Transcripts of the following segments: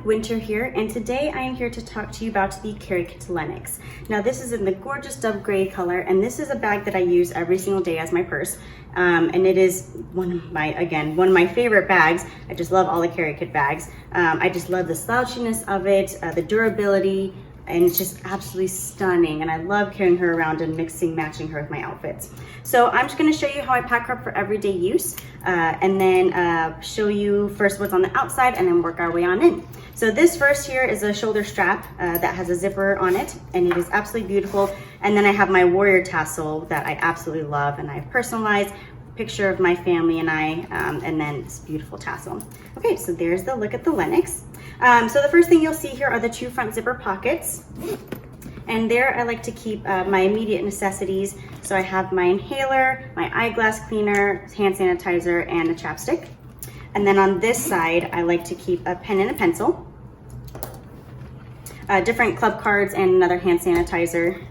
Winter here, and today I am here to talk to you about the KeriKit Lennox. Now this is in the gorgeous dove gray color, and this is a bag that I use every single day as my purse. And it is one of my favorite bags. I just love all the KeriKit bags. I just love the slouchiness of it, the durability, and it's just absolutely stunning. And I love carrying her around and matching her with my outfits. So I'm just gonna show you how I pack her up for everyday use, and then show you first what's on the outside and then work our way on in. So this first here is a shoulder strap that has a zipper on it, and it is absolutely beautiful. And then I have my warrior tassel that I absolutely love, and I've personalized a picture of my family and I, and then this beautiful tassel. Okay, so there's the look at the Lennox. So the first thing you'll see here are the two front zipper pockets. And there I like to keep my immediate necessities. So I have my inhaler, my eyeglass cleaner, hand sanitizer, and a chapstick. And then on this side, I like to keep a pen and a pencil, different club cards, and another hand sanitizer,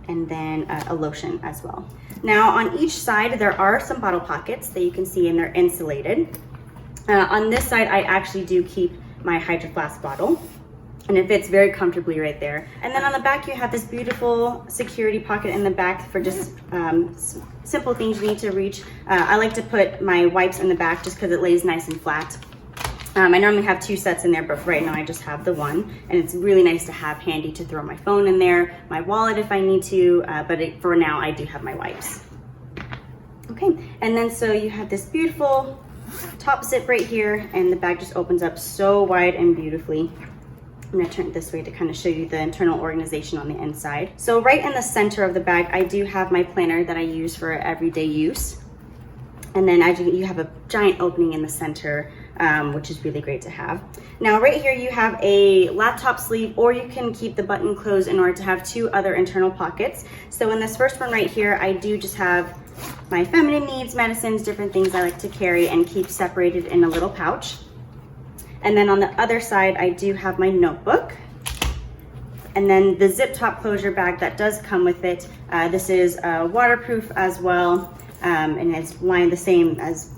and then a lotion as well. Now on each side, there are some bottle pockets that you can see, and they're insulated. On this side, I actually do keep my Hydro Flask bottle, and it fits very comfortably right there. And then on the back, you have this beautiful security pocket in the back for just simple things you need to reach. I like to put my wipes in the back just because it lays nice and flat. I normally have two sets in there, but right now I just have the one, and it's really nice to have handy to throw my phone in there, my wallet if I need to, but for now I do have my wipes. Okay, and then so you have this beautiful top zip right here, and the bag just opens up so wide and beautifully. I'm gonna turn it this way to kind of show you the internal organization on the inside. So right in the center of the bag, I do have my planner that I use for everyday use. And then as you have a giant opening in the center, which is really great to have. Now right here you have a laptop sleeve, or you can keep the button closed in order to have two other internal pockets. So in this first one right here, I do just have my feminine needs, medicines, different things I like to carry and keep separated in a little pouch. And then on the other side, I do have my notebook. And then the zip top closure bag that does come with it. This is waterproof as well, and it's lined the same as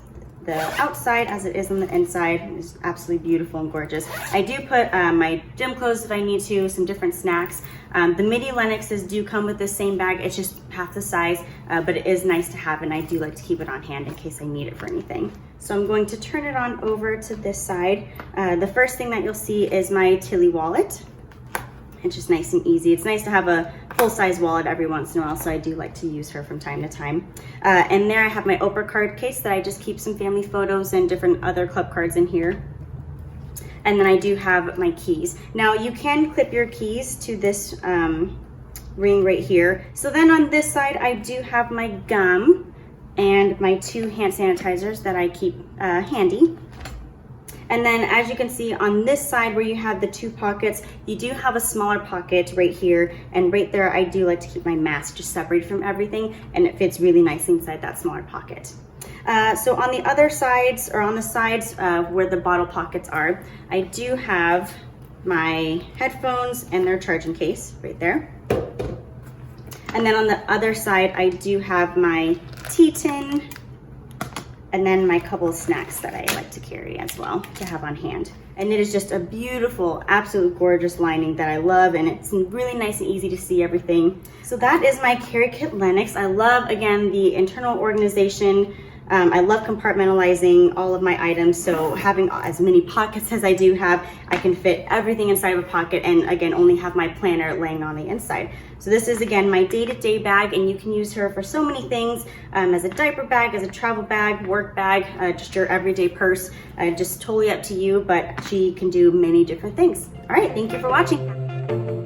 the outside as it is on the inside. It's absolutely beautiful and gorgeous. I do put my gym clothes if I need to, some different snacks. The midi Lennoxes do come with the same bag. It's just half the size, but it is nice to have, and I do like to keep it on hand in case I need it for anything. So I'm going to turn it on over to this side. The first thing that you'll see is my Tilly wallet. It's just nice and easy. It's nice to have a full-size wallet every once in a while, so I do like to use her from time to time. And there I have my Oprah card case that I just keep some family photos and different other club cards in here. And then I do have my keys. Now you can clip your keys to this ring right here. So then on this side, I do have my gum and my two hand sanitizers that I keep handy. And then as you can see on this side where you have the two pockets, you do have a smaller pocket right here, and right there I do like to keep my mask just separated from everything, and it fits really nicely inside that smaller pocket. So on the other sides, or on the sides where the bottle pockets are, I do have my headphones and their charging case right there. And then on the other side, I do have my tea tin, and then my couple of snacks that I like to carry as well to have on hand. And it is just a beautiful, absolute gorgeous lining that I love, and it's really nice and easy to see everything. So that is my KeriKit Lennox. I love, again, the internal organization. I love compartmentalizing all of my items, so having as many pockets as I do have, I can fit everything inside of a pocket, and again, only have my planner laying on the inside. So this is, again, my day-to-day bag, and you can use her for so many things, as a diaper bag, as a travel bag, work bag, just your everyday purse, just totally up to you, but she can do many different things. All right, thank you for watching.